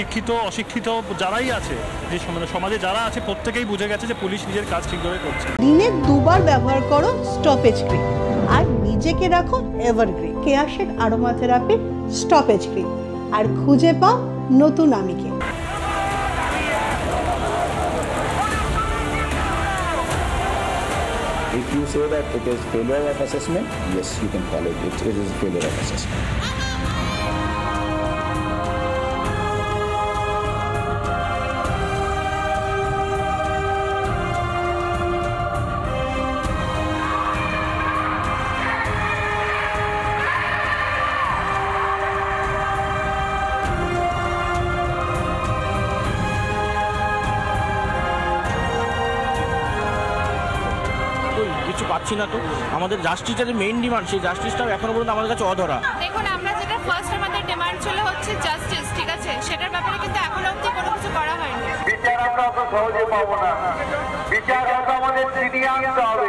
শিক্ষিত অশিক্ষিত যারাই আছে, যে সমাজে যারা আছে, প্রত্যেকেই বুঝে গেছে যে পুলিশ নিজের কাজ ঠিকভাবে করছে। দিনে দুবার ব্যবহার করো স্টপেজ ক্রিম আর নিজেকে রাখো evergreen. Keya Seth aroma therapy stoppage cream, আর খুঁজে পাও নতুন আমিকে। If you say that it is failure of assessment, yes, you can call it. It is failure of assessment. কিছু পাচ্ছি না, তো আমাদের জাস্টিসের মেইন ডিমান্ড, সেই জাস্টিসটাও এখনো পর্যন্ত আমাদের কাছে অধরা। দেখুন, আমরা যেটা ফার্স্ট আমাদের ডিমান্ড ছিল হচ্ছে জাস্টিস, ঠিক আছে, সেটার ব্যাপারে কিন্তু এখনো অবধি কোনো কিছু করা হয়নি। বিচার আমরা অত সহজে পাবো না, বিচার হয়তো আমাদের ছিনিয়ে আনতে হবে।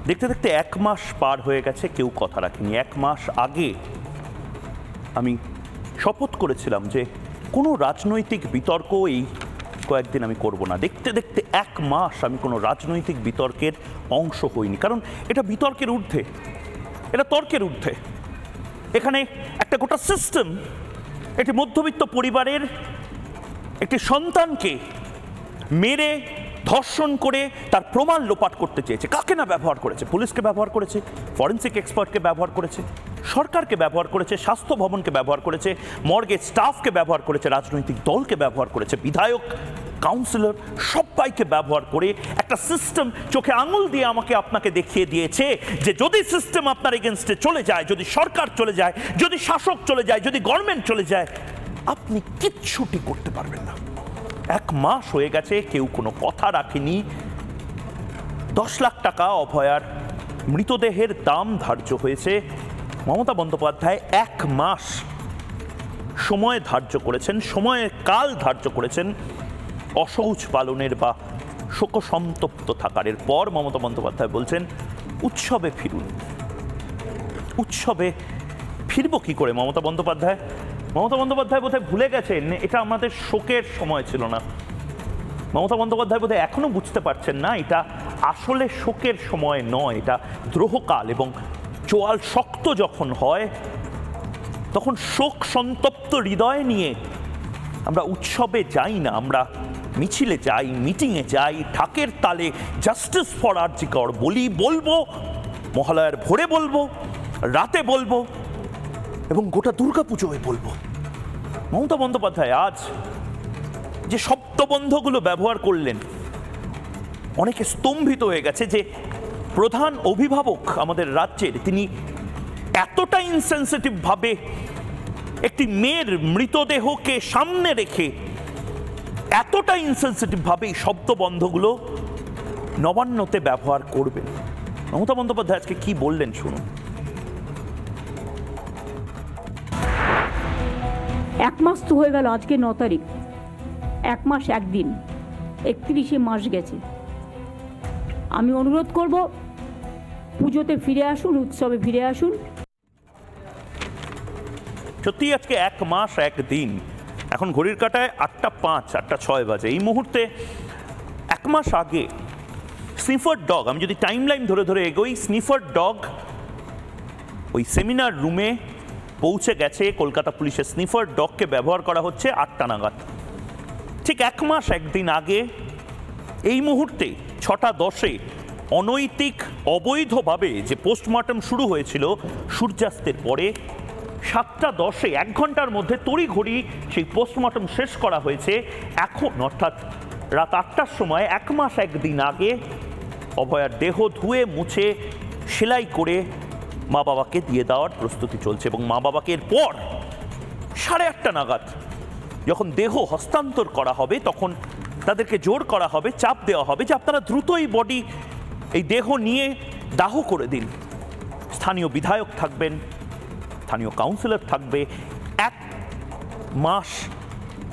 দেখতে দেখতে 1 মাস পার হয়ে গেছে, কেউ কথা রাখেনি। 1 মাস আগে আমি শপথ করেছিলাম যে কোনো রাজনৈতিক বিতর্ক এই কয়েকদিন আমি করব না। দেখতে দেখতে 1 মাস আমি কোনো রাজনৈতিক বিতর্কের অংশ হইনি, কারণ এটা বিতর্কের ঊর্ধ্বে, এটা তর্কের ঊর্ধ্বে। এখানে একটা গোটা সিস্টেম একটি মধ্যবিত্ত পরিবারের একটি সন্তানকে মেরে ধর্ষণ করে তার প্রমাণ লোপাট করতে চেয়েছে। কাকে না ব্যবহার করেছে? পুলিশকে ব্যবহার করেছে, ফরেন্সিক এক্সপার্টকে ব্যবহার করেছে, সরকারকে ব্যবহার করেছে, স্বাস্থ্য ভবনকে ব্যবহার করেছে, মর্গের স্টাফকে ব্যবহার করেছে, রাজনৈতিক দলকে ব্যবহার করেছে, বিধায়ক, কাউন্সিলর, সবাইকে ব্যবহার করে একটা সিস্টেম চোখে আঙুল দিয়ে আমাকে আপনাকে দেখিয়ে দিয়েছে যে যদি সিস্টেম আপনার এগেনস্টে চলে যায়, যদি সরকার চলে যায়, যদি শাসক চলে যায়, যদি গভর্নমেন্ট চলে যায়, আপনি কিচ্ছুটি করতে পারবেন না। 1 মাস হয়ে গেছে, কেউ কোনো কথা রাখেনি। 10 লাখ টাকা অভয়ার মৃতদেহের দাম ধার্য হয়েছে। মমতা বন্দ্যোপাধ্যায় 1 মাস সময় ধার্য করেছেন, সময়ের কাল ধার্য করেছেন অশৌচ পালনের বা শোকসন্তপ্ত থাকার পর। মমতা বন্দ্যোপাধ্যায় বলছেন উৎসবে ফিরুন। উৎসবে ফিরবো কি করে? মমতা বন্দ্যোপাধ্যায় বোধহয় ভুলে গেছেন এটা আমাদের শোকের সময় ছিল না। মমতা বন্দ্যোপাধ্যায় বোধহয় এখনো বুঝতে পারছেন না এটা আসলে শোকের সময় নয়, এটা দ্রোহকাল। এবং চোয়াল শক্ত যখন হয় তখন শোক সন্তপ্ত হৃদয় নিয়ে আমরা উৎসবে যাই না, আমরা মিছিলে যাই, মিটিংয়ে যাই, ঢাকের তালে জাস্টিস ফর আরজি কর বলি, বলবো, মহালয়ার ভোরে বলবো, রাতে বলবো, এবং গোটা দুর্গাপুজোয় বলবো। মমতা বন্দ্যোপাধ্যায় আজ যে শব্দবন্ধগুলো ব্যবহার করলেন, অনেকে স্তম্ভিত হয়ে গেছে যে প্রধান অভিভাবক আমাদের রাজ্যের, তিনি এতটা ইনসেনসিটিভ ভাবে একটি মেয়ের মৃতদেহকে সামনে রেখে এতটা ইনসেনসিটিভ ভাবে এই শব্দবন্ধগুলো নবান্নতে ব্যবহার করবেন। মমতা বন্দ্যোপাধ্যায় আজকে কি বললেন শুনুন। 1 মাস তো হয়ে গেল, আজকে 9 তারিখ, 1 মাস 1 দিন, 31শে মাস গেছে। আমি অনুরোধ করব পুজোতে ফিরে আসুন, উৎসবে ফিরে আসুন। সত্যি আজকে 1 মাস 1 দিন। এখন ঘড়ির কাঁটায় 8:05, 8:06 বাজে। এই মুহূর্তে 1 মাস আগে স্নিফার ডগ, আমি যদি টাইম লাইন ধরে ধরে এগোই, স্নিফার ডগ ওই সেমিনার রুমে পৌঁছে গেছে। কলকাতা পুলিশের স্নিফার ডগকে ব্যবহার করা হচ্ছে 8টা নাগাদ। ঠিক 1 মাস 1 দিন আগে এই মুহূর্তে 6:10 অনৈতিক অবৈধভাবে যে পোস্টমর্টম শুরু হয়েছিল সূর্যাস্তের পরে 7:10 1 ঘন্টার মধ্যে তড়িঘড়ি সেই পোস্টমর্টম শেষ করা হয়েছে। এখন অর্থাৎ রাত 8টার সময় 1 মাস 1 দিন আগে অভয়ার দেহ ধুয়ে মুছে সেলাই করে মা বাবাকে দিয়ে দেওয়ার প্রস্তুতি চলছে এবং মা বাবাকে এরপর 8:30 নাগাদ যখন দেহ হস্তান্তর করা হবে তখন তাদেরকে জোর করা হবে, চাপ দেওয়া হবে যে আপনারা দ্রুতই বডি এই দেহ নিয়ে দাহ করে দিন। স্থানীয় বিধায়ক থাকবেন, স্থানীয় কাউন্সিলর থাকবে। 1 মাস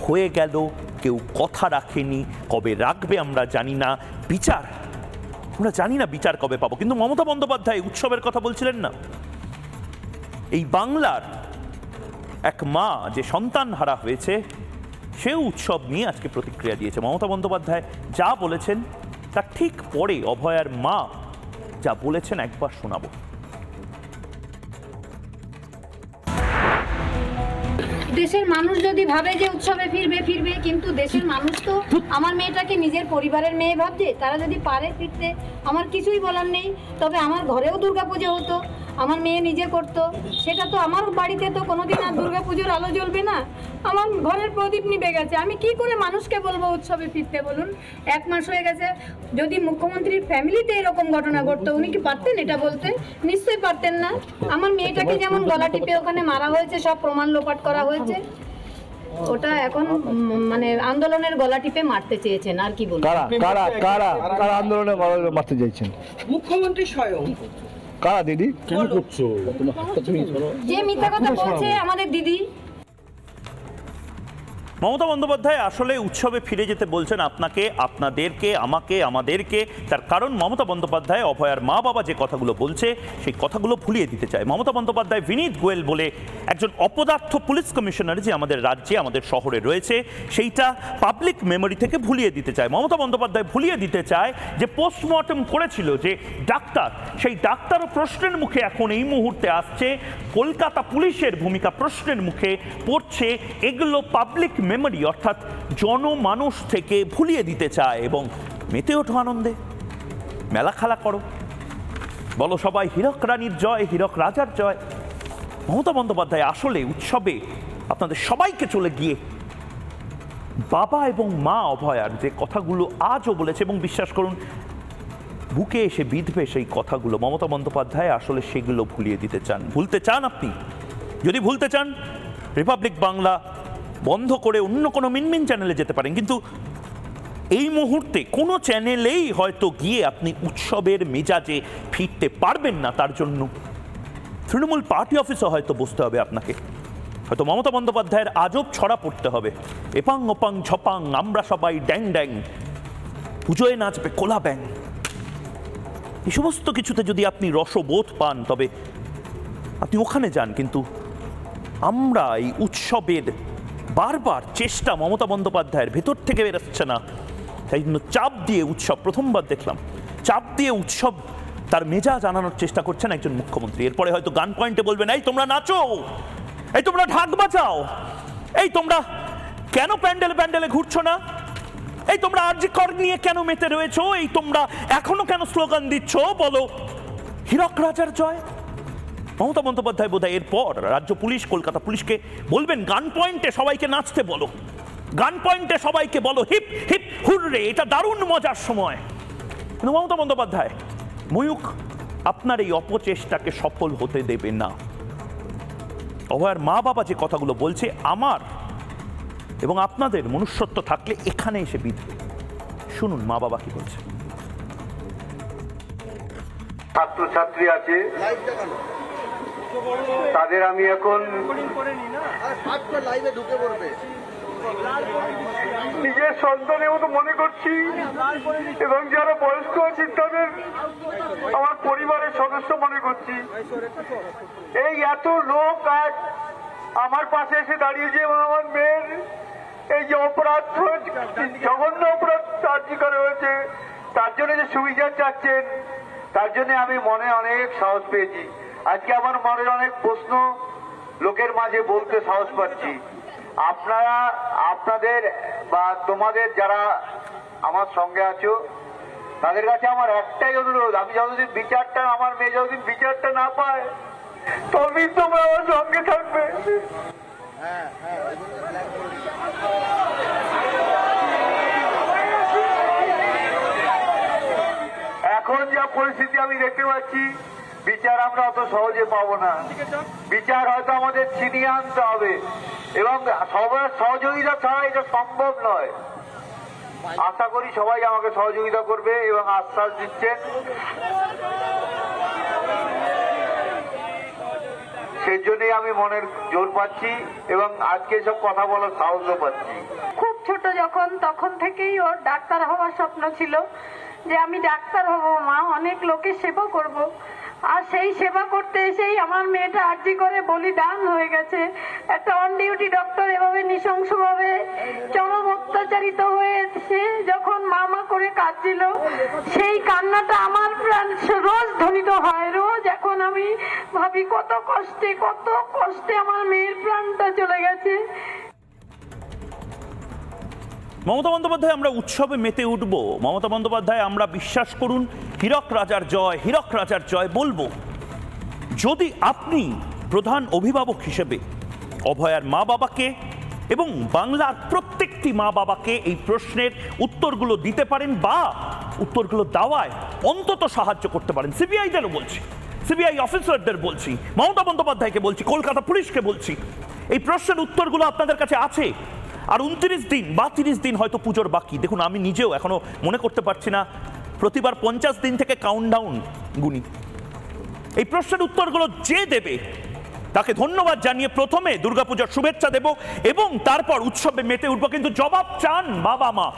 হয়ে গেল, কেউ কথা রাখেনি। কবে রাখবে আমরা জানি না, বিচার আমরা জানি না বিচার কবে পাবো। কিন্তু মমতা বন্দ্যোপাধ্যায় উৎসবের কথা বলছিলেন না। এই বাংলার এক মা যে সন্তান হারা হয়েছে সেও উৎসব নিয়ে আজকে প্রতিক্রিয়া দিয়েছে। মমতা বন্দ্যোপাধ্যায় যা বলেছেন তার ঠিক পরে অভয়ার মা যা বলেছেন একবার শোনাবো। দেশের মানুষ যদি ভাবে যে উৎসবে ফিরবে, কিন্তু দেশের মানুষ তো আমার মেয়েটাকে নিজের পরিবারের মেয়ে ভাবছে। তারা যদি পারে ফিরতে, আমার কিছুই বলার নেই। তবে আমার ঘরেও দুর্গাপুজো হতো, আমার মেয়ে নিজে করতো। সেটা তো আমার বাড়িতে তো কোনোদিন আর দুর্গাপুজোর আলো জ্বলবে না। আমার ঘরের প্রদীপ নিভে গেছে। আমি কি করে মানুষকে বলবো উৎসবে ফিরতে বলুন? 1 মাস হয়ে গেছে। যদি মুখ্যমন্ত্রীর ফ্যামিলিতে এরকম ঘটনা ঘটতো, উনি কি পারতেন এটা বলতে? নিশ্চয়ই পারতেন না। আমার মেয়েটাকে যেমন গলা টিপে ওখানে মারা হয়েছে, সব প্রমাণ লোপাট করা হয়েছে। ওটা এখন মানে আন্দোলনের গলা টিপে মারতে চেয়েছেন, আর কি বলবো? কারা আন্দোলনের গলা মারতে চাইছেন? মুখ্যমন্ত্রী স্বয়ং। কারা দিদি? কেন করছো? যে মিথ্যা কথা বলছে আমাদের দিদি। মমতা বন্দ্যোপাধ্যায় আসলে উৎসবে ফিরে যেতে বলছেন আপনাকে, আপনাদেরকে, আমাকে, আমাদেরকে। তার কারণ মমতা বন্দ্যোপাধ্যায় অভয়ার মা বাবা যে কথাগুলো বলছে সেই কথাগুলো ভুলিয়ে দিতে চায়। মমতা বন্দ্যোপাধ্যায় বিনীত গোয়েল বলে একজন অপদার্থ পুলিশ কমিশনার যে আমাদের রাজ্যে, আমাদের শহরে রয়েছে, সেইটা পাবলিক মেমোরি থেকে ভুলিয়ে দিতে চায়। মমতা বন্দ্যোপাধ্যায় ভুলিয়ে দিতে চায় যে পোস্টমর্টম করেছিল যে ডাক্তার, সেই ডাক্তারও প্রশ্নের মুখে এখন এই মুহূর্তে আসছে। কলকাতা পুলিশের ভূমিকা প্রশ্নের মুখে পড়ছে। এগুলো পাবলিক মেমোরি অর্থাৎ জনমানুষ থেকে ভুলিয়ে দিতে চায় এবং মেতে ওঠো আনন্দে, মেলা খেলা করো, বলো সবাই হীরক রানীর জয়, হীরক রাজার জয়। মমতা বন্দ্যোপাধ্যায় আসলে উৎসবে আপনাদের সবাইকে চলে গিয়ে বাবা এবং মা অভয়ার যে কথাগুলো আজও বলেছে, এবং বিশ্বাস করুন বুকে এসে বিঁধবে সেই কথাগুলো, মমতা বন্দ্যোপাধ্যায় আসলে সেগুলো ভুলিয়ে দিতে চান। ভুলতে চান আপনি? যদি ভুলতে চান রিপাবলিক বাংলা বন্ধ করে অন্য কোনো মিনমিন চ্যানেলে যেতে পারেন, কিন্তু এই মুহূর্তে কোনো চ্যানেলেই হয়তো গিয়ে আপনি উৎসবের মেজাজে ফিরতে পারবেন না। তার জন্য তৃণমূল পার্টি অফিসে হয়তো বসতে হবে আপনাকে, হয়তো মমতা বন্দ্যোপাধ্যায়ের আজব ছড়া পড়তে হবে, এপাং ওপাং ঝপাং আমরা সবাই ড্যাং ড্যাং, পুজোয় নাচবে কোলা ব্যাং। এই সমস্ত কিছুতে যদি আপনি রসবোধ পান তবে আপনি ওখানে যান। কিন্তু আমরা এই উৎসবের বারবার চেষ্টা মমতা বন্দ্যোপাধ্যায়ের ভেতর থেকে বেরোচ্ছে না, তাই জন্য চাপ দিয়ে উৎসব, প্রথমবার দেখলাম চাপ দিয়ে উৎসব তার মেজাজ আনানোর চেষ্টা করছেন একজন মুখ্যমন্ত্রী। এরপরে হয়তো গান পয়েন্টে বলবেন, এই তোমরা নাচো, এই তোমরা ঢাক বাজাও, এই তোমরা কেন প্যান্ডেলে ঘুরছো না, এই তোমরা আরজি কর নিয়ে কেন মেতে রয়েছো, এই তোমরা এখনো কেন স্লোগান দিচ্ছ, বলো হীরক রাজার জয়। মমতা বন্দ্যোপাধ্যায় বোধহয় এরপর রাজ্য পুলিশ, কলকাতা পুলিশকে বলবেন গান পয়েন্টে সবাইকে নাচতে বলো, গান পয়েন্টে সবাইকে বলো হিপ হিপ হুররে, এটা দারুণ মজার সময়। কিন্তু মমতা বন্দ্যোপাধ্যায় ময়ূক আপনার এই অপচেষ্টাকে সফল হতে দেবে না। অভয়ার মা বাবা যে কথাগুলো বলছে, আমার এবং আপনাদের মনুষ্যত্ব থাকলে এখানে এসে বিঁধবে। শুনুন মা বাবা কি বলছে। ছাত্রছাত্রী আছে, তাদের আমি এখন নিজের সন্তানের মতো মনে করছি, এবং যারা বয়স্ক আছেন তাদের আমার পরিবারের সদস্য মনে করছি। এই এত লোক আজ আমার পাশে এসে দাঁড়িয়েছে এবং আমার মেয়ের এই যে অপরাধ, জঘন্য অপরাধ আর্জি করা হয়েছে, তার জন্য যে সুবিচার চাচ্ছেন, তার জন্য আমি মনে অনেক সাহস পেয়েছি। আজকে আমার মনের অনেক প্রশ্ন লোকের মাঝে বলতে সাহস পাচ্ছি। আপনারা, আপনাদের বা তোমাদের যারা আমার সঙ্গে আছো, তাদের কাছে আমার একটাই অনুরোধ, আমি যতদিন বিচারটা, আমার মেয়ে যতদিন বিচারটা না পায় ততদিন তোমরা আমার সঙ্গে থাকবে। এখন যা পরিস্থিতি আমি দেখতে পাচ্ছি, বিচার আমরা অত সহজে পাবো না। বিচার হয়তো আমাদের ছিনিয়ে আনতে হবে এবং সবার সহযোগিতা ছাড়া এটা সম্ভব নয়। আশা করি সবাই আমাকে সহযোগিতা করবে এবং আশ্বাস দিচ্ছেন, সেই জন্যই আমি মনের জোর পাচ্ছি এবং আজকে সব কথা বলার সাহসও পাচ্ছি। খুব ছোট যখন, তখন থেকেই ওর ডাক্তার হওয়ার স্বপ্ন ছিল যে আমি ডাক্তার হব মা, অনেক লোকের সেবা করব। আর সেই সেবা করতে এসেই আমার মেয়েটা আর্জি করে বলিদান হয়ে গেছে। একটা অন ডিউটি ডক্টর এভাবে নৃশংসভাবে চরম অত্যাচারিত হয়ে সে যখন মা করে কাঁদছিল, সেই কান্নাটা আমার প্রাণ রোজ ধ্বনিত হয়। রোজ এখন আমি ভাবি কত কষ্টে আমার মেয়ের প্রাণটা চলে গেছে। মমতা বন্দ্যোপাধ্যায়, আমরা উৎসবে মেতে উঠব। মমতা বন্দ্যোপাধ্যায়, আমরা বিশ্বাস করুন হীরক রাজার জয়, হীরক রাজার জয় বলবো যদি আপনি প্রধান অভিভাবক হিসেবে অভয়ার মা বাবাকে এবং বাংলার প্রত্যেকটি মা বাবাকে এই প্রশ্নের উত্তরগুলো দিতে পারেন বা উত্তরগুলো দেওয়ায় অন্তত সাহায্য করতে পারেন। সিবিআইদেরও বলছি, সিবিআই অফিসারদের বলছি, মমতা বন্দ্যোপাধ্যায়কে বলছি, কলকাতা পুলিশকে বলছি, এই প্রশ্নের উত্তরগুলো আপনাদের কাছে আছে। আর 29 দিন বা 30 দিন হয়তো পুজোর বাকি। দেখুন, আমি নিজেও এখনো মনে করতে পারছি না, প্রতিবার 50 দিন থেকে কাউন্টডাউন গুনি। এই প্রশ্নের উত্তরগুলো যে দেবে তাকে ধন্যবাদ জানিয়ে প্রথমে দুর্গাপূজার শুভেচ্ছা দেব এবং তারপর উৎসবে মেতে উঠব। কিন্তু জবাব চান বাবা মা।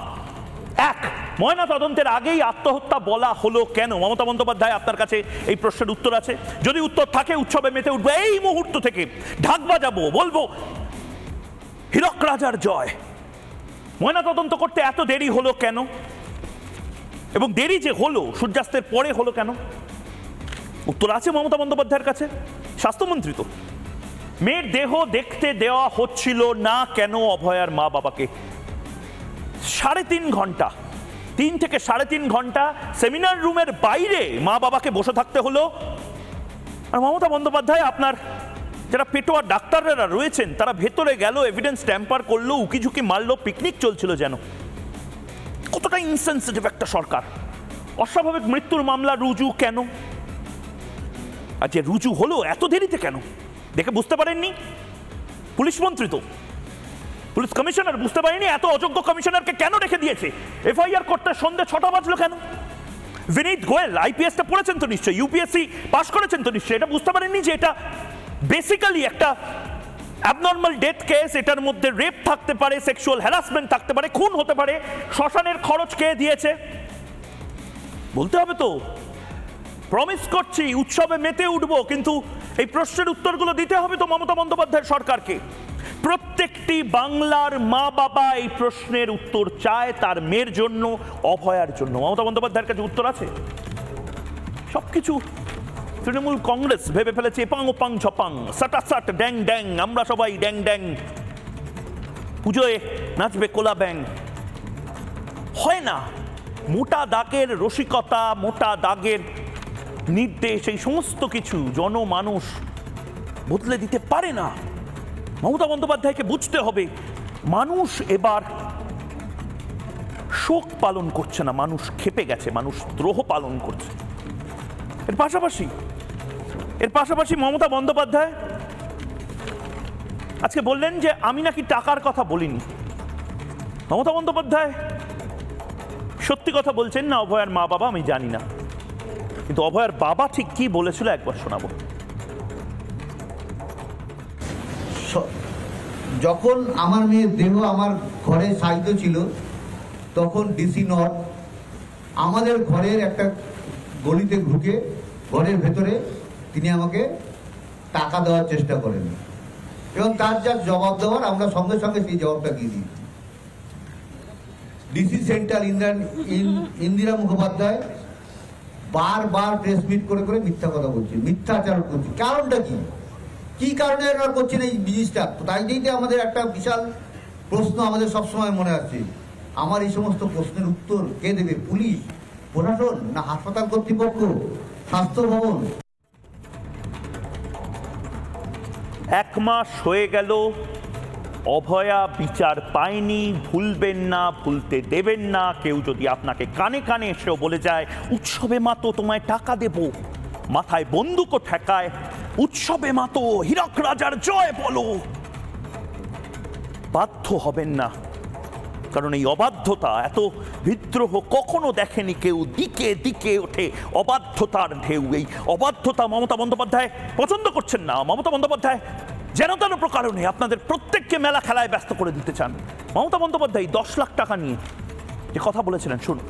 এক, ময়না তদন্তের আগেই আত্মহত্যা বলা হলো কেন? মমতা বন্দ্যোপাধ্যায়, আপনার কাছে এই প্রশ্নের উত্তর আছে? যদি উত্তর থাকে, উৎসবে মেতে উঠবো এই মুহূর্ত থেকে, ঢাক বাজাবো, বলবো হীরক রাজার জয়। ময়না তদন্ত করতে এত দেরি হলো কেন? এবং দেরি যে হলো, সূর্যাস্তের পরে হলো কেন? উত্তর আছে মমতা বন্দ্যোপাধ্যায়ের কাছে। স্বাস্থ্যমন্ত্রী তো। মেয়ের দেহ দেখতে দেওয়া হচ্ছিল না কেন অভয়ার মা বাবাকে? 3.5 ঘন্টা, 3 থেকে 3.5 ঘন্টা সেমিনার রুমের বাইরে মা বাবাকে বসে থাকতে হলো। আর মমতা বন্দ্যোপাধ্যায়, আপনার যারা পেটোয়া ডাক্তাররা রয়েছেন তারা ভেতরে গেল, এভিডেন্স ট্যাম্পার করলো, উকিঝুঁকি মারলো, পিকনিক চলছিল যেন। কতটা ইনসেনসিটিভ একটা সরকার! অস্বাভাবিক মৃত্যুর মামলা রুজু কেন? আর যে রুজু হলো এত দেরিতে কেন? দেখে বুঝতে পারেননি? পুলিশ মন্ত্রী তো, পুলিশ কমিশনার বুঝতে পারেনি এত অযোগ্য কমিশনারকে কেন রেখে দিয়েছে? এফআইআর করতে সন্ধ্যে 6টা বাজলো কেন? বিনীত গোয়েল আইপিএসটা পড়েছেন তো নিশ্চয়ই, ইউপিএসসি পাস করেছেন তো নিশ্চয়ই, এটা বুঝতে পারেননি যে এটা বেসিক্যালি একটা অ্যাবনর্মাল ডেথ কেস? এটার মধ্যে রেপ থাকতে পারে, সেক্সুয়াল হ্যারাসমেন্ট থাকতে পারে, খুন হতে পারে। শ্মশানের খরচ কে দিয়েছে বলতে হবে তো। প্রমিস করছি উৎসবে মেতে উঠবো, কিন্তু এই প্রশ্নের উত্তরগুলো দিতে হবে তো মমতা বন্দ্যোপাধ্যায় সরকারকে। প্রত্যেকটি বাংলার মা বাবা এই প্রশ্নের উত্তর চায়, তার মেয়ের জন্য, অভয়ার জন্য। মমতা বন্দ্যোপাধ্যায়ের কাছে উত্তর আছে? সবকিছু তৃণমূল কংগ্রেস ভেবে ফেলেছে এপাং ওপাং ঝপাং, সাটাসাট ড্যাং ড্যাং, আমরা সবাই ড্যাং ড্যাং, পুজোয় নাচবে কোলা ব্যাং। হয় না। মোটা দাগের রসিকতা, মোটা দাগের নির্দেশ, এই সমস্ত কিছু জনমানুষ বদলে দিতে পারে না। মমতা বন্দ্যোপাধ্যায়কে বুঝতে হবে মানুষ এবার শোক পালন করছে না, মানুষ ক্ষেপে গেছে, মানুষ দ্রোহ পালন করছে। এর পাশাপাশি মমতা বন্দ্যোপাধ্যায় আজকে বললেন যে আমি নাকি টাকার কথা বলিনি। মমতা বন্দ্যোপাধ্যায় সত্যি কথা বলছেন না অভয়ার মা বাবা আমি জানি না, কিন্তু অভয়ার বাবা ঠিক কি বলেছিল একবার শোনাবো। যখন আমার মেয়ের দেহ আমার ঘরে সাহিত্য ছিল, তখন ডিসি নর্থ আমাদের ঘরের একটা গলিতে ঢুকে ঘরের ভেতরে তিনি আমাকে টাকা দেওয়ার চেষ্টা করেন এবং তার যা জবাব দেওয়ার আমরা সঙ্গে সঙ্গে সেই জবাবটা দিয়ে দিই। ডিসি সেন্টার ইন্দিরা মুখোপাধ্যায় বারবার প্রেস মিট করে করে মিথ্যা কথা বলছে, মিথ্যাচার করছে। কারণটা কি? কি কারণে এরা করছেন এই জিনিসটা? তো তাই দিতে আমাদের একটা বিশাল প্রশ্ন আমাদের সবসময় মনে আছে। আমার এই সমস্ত প্রশ্নের উত্তর কে দেবে? পুলিশ। প্রশাসন না হাসপাতাল কর্তৃপক্ষ, স্বাস্থ্য ভবন? 1 মাস হয়ে গেল, অভয়া বিচার পায়নি। ভুলবেন না, ভুলতে দেবেন না। কেউ যদি আপনাকে কানে কানে এসেও বলে যায় উৎসবে মাতো তোমায় টাকা দেব, মাথায় বন্দুকও ঠেকায় উৎসবে মাতো হীরক রাজার জয় বলো, বাধ্য হবেন না। কারণ এই অবাধ্যতা, এত বিদ্রোহ কখনো দেখেনি কেউ। দিকে দিকে ওঠে অবাধ্যতার ঢেউ। এই অবাধ্যতা মমতা বন্দ্যোপাধ্যায় পছন্দ করছেন না। মমতা বন্দ্যোপাধ্যায় যেন তেন প্রকারণে আপনাদের প্রত্যেককে মেলা খেলায় ব্যস্ত করে দিতে চান। মমতা বন্দ্যোপাধ্যায় 10 লাখ টাকা নিয়ে যে কথা বলেছিলেন, শুনুন।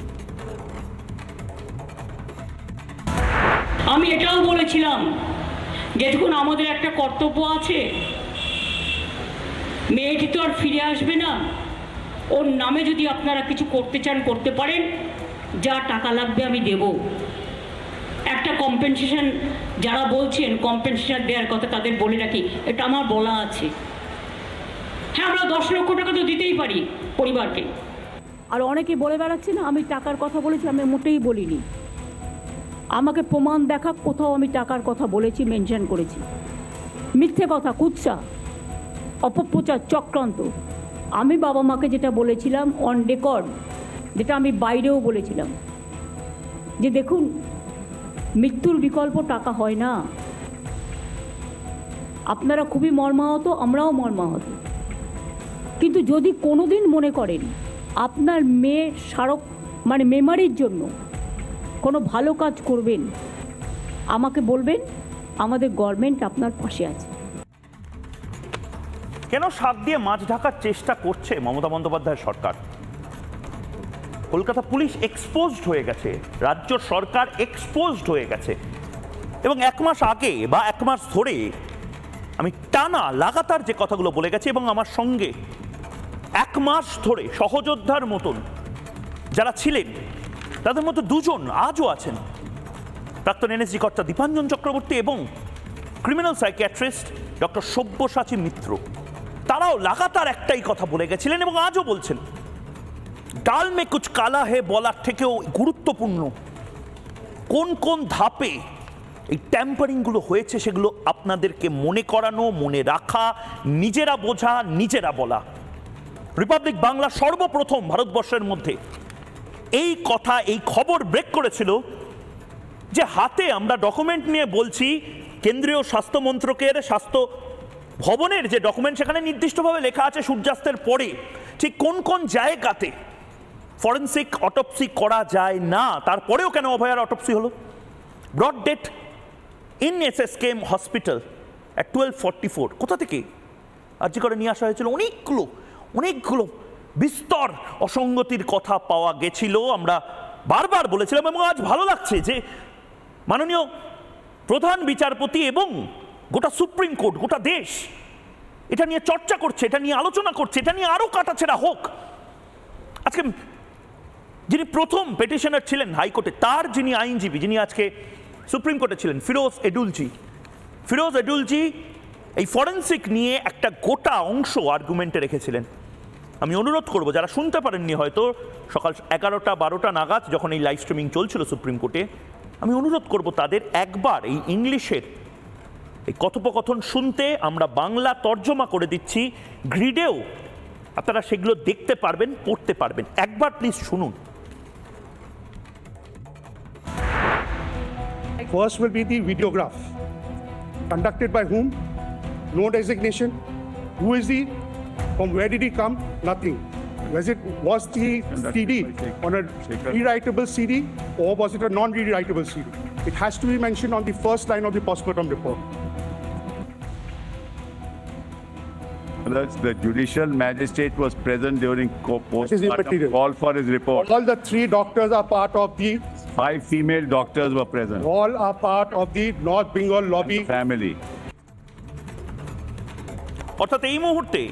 আমি এটাও বলেছিলাম যে দেখুন, আমাদের একটা কর্তব্য আছে, মেয়েটি তো আর ফিরে আসবে না, ওর নামে যদি আপনারা কিছু করতে চান করতে পারেন, যা টাকা লাগবে আমি দেব। একটা কম্পেনসেশন, যারা বলছেন কম্পেনসেশন দেওয়ার কথা তাদের বলে রাখি, এটা আমার বলা আছে। হ্যাঁ, আমরা 10 লক্ষ টাকা তো দিতেই পারি পরিবারকে। আর অনেকে বলে বেড়াচ্ছে না আমি টাকার কথা বলেছি, আমি মোটেই বলিনি। আমাকে প্রমাণ দেখা, কোথাও আমি টাকার কথা বলেছি, মেনশন করেছি। মিথ্যে কথা, কুৎসা, অপপ্রচার, চক্রান্ত। আমি বাবা মাকে যেটা বলেছিলাম অন রেকর্ড, যেটা আমি বাইরেও বলেছিলাম, যে দেখুন মৃত্যুর বিকল্প টাকা হয় না। আপনারা খুবই মর্মাহত, আমরাও মর্মাহত। কিন্তু যদি কোনোদিন মনে করেন আপনার মেয়ের স্মারক মানে মেমারির জন্য কোনো ভালো কাজ করবেন, আমাকে বলবেন, আমাদের গভর্নমেন্ট আপনার পাশে আছে। কেন শাক দিয়ে মাছ ঢাকার চেষ্টা করছে মমতা বন্দ্যোপাধ্যায়ের সরকার? কলকাতা পুলিশ এক্সপোজড হয়ে গেছে, রাজ্য সরকার এক্সপোজড হয়ে গেছে। এবং 1 মাস আগে বা 1 মাস ধরে আমি টানা লাগাতার যে কথাগুলো বলে গেছি, এবং আমার সঙ্গে 1 মাস ধরে সহযোদ্ধার মতন যারা ছিলেন, তাদের মধ্যে 2 জন আজও আছেন, প্রাক্তন এনএসজি কর্তা দীপাঞ্জন চক্রবর্তী এবং ক্রিমিনাল সাইকিয়াট্রিস্ট ডক্টর সব্যসাচী মিত্র। তারাও লাগাতার একটাই কথা বলে গেছিলেন এবং আজও বলছেন। ডাল মে কুছ কালা হে বলার থেকেও গুরুত্বপূর্ণ কোন কোন ধাপে এই ট্যাম্পারিংগুলো হয়েছে সেগুলো আপনাদেরকে মনে করানো, মনে রাখা, নিজেরা বোঝা, নিজেরা বলা। রিপাবলিক বাংলা সর্বপ্রথম ভারতবর্ষের মধ্যে এই কথা, এই খবর ব্রেক করেছিল যে হাতে আমরা ডকুমেন্ট নিয়ে বলছি, কেন্দ্রীয় স্বাস্থ্য মন্ত্রকের স্বাস্থ্য ভবনের যে ডকুমেন্ট, সেখানে নির্দিষ্টভাবে লেখা আছে সূর্যাস্তের পরে ঠিক কোন কোন জায়গাতে ফরেন্সিক অটোপসি করা যায় না। তারপরেও কেন অভয়ার অটোপসি হলো? Brought dead in SSKM hospital at 12:44। কোথা থেকে আর্জি করে নিয়ে আসা হয়েছিল? অনেকগুলো বিস্তর অসঙ্গতির কথা পাওয়া গেছিল। আমরা বারবার বলেছিলাম এবং আজ ভালো লাগছে যে মাননীয় প্রধান বিচারপতি এবং গোটা সুপ্রিম কোর্ট, গোটা দেশ এটা নিয়ে চর্চা করছে, এটা নিয়ে আলোচনা করছে, এটা নিয়ে আরও কাটাছেড়া হোক। আজকে যিনি প্রথম পেটিশনার ছিলেন হাইকোর্টে, তার যিনি আইনজীবী, যিনি আজকে সুপ্রিম কোর্টে ছিলেন, ফিরোজ এডুলজি এই ফরেন্সিক নিয়ে একটা গোটা অংশ আর্গুমেন্টে রেখেছিলেন। আমি অনুরোধ করব, যারা শুনতে পারেননি হয়তো সকাল 11টা-12টা নাগাদ যখন এই লাইভ স্ট্রিমিং চলছিল সুপ্রিম কোর্টে, আমি অনুরোধ করব তাদের একবার এই ইংলিশের এই কথোপকথন শুনতে। আমরা বাংলা তর্জমা করে দিচ্ছি, গ্রিডেও আপনারা সেগুলো দেখতে পারবেন, পড়তে পারবেন। একবার প্লিজ শুনুন। First will be the videograph. Conducted by whom? No designation. Who is he? From where did he come? Nothing. Was the CD on a rewritable CD or was it a non-rewritable CD? It has to be mentioned on the first line of the postmortem report. The judicial magistrate was present during postmortem call for his report. All the 3 doctors are part of the 5 female doctors were present. All are part of the North Bengal lobby family. অর্থাৎ এই মুহূর্তে